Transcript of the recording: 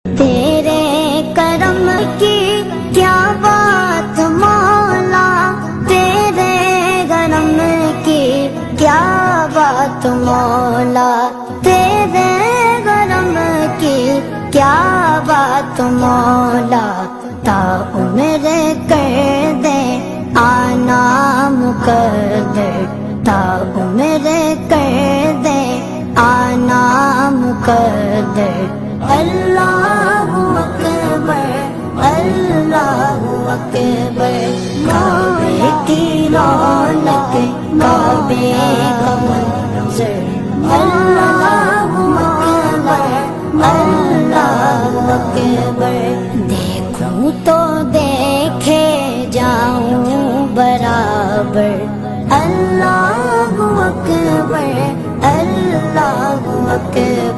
تیرے کرم کی کیا بات مولا، تیرے کرم کی کیا بات مولا، تیرے کرم کی کیا بات مولا، تا عمر کر دے آنا مقدر، تا عمر کر دے آنا مقدر۔ اللہ اکبر اللہ اکبر، کعبے کی رونق کعبے کا منظر، اللہ اکبر اللہ اکبر، دیکھوں تو دیکھے جاؤں برابر، اللہ اکبر اللہ اکبر۔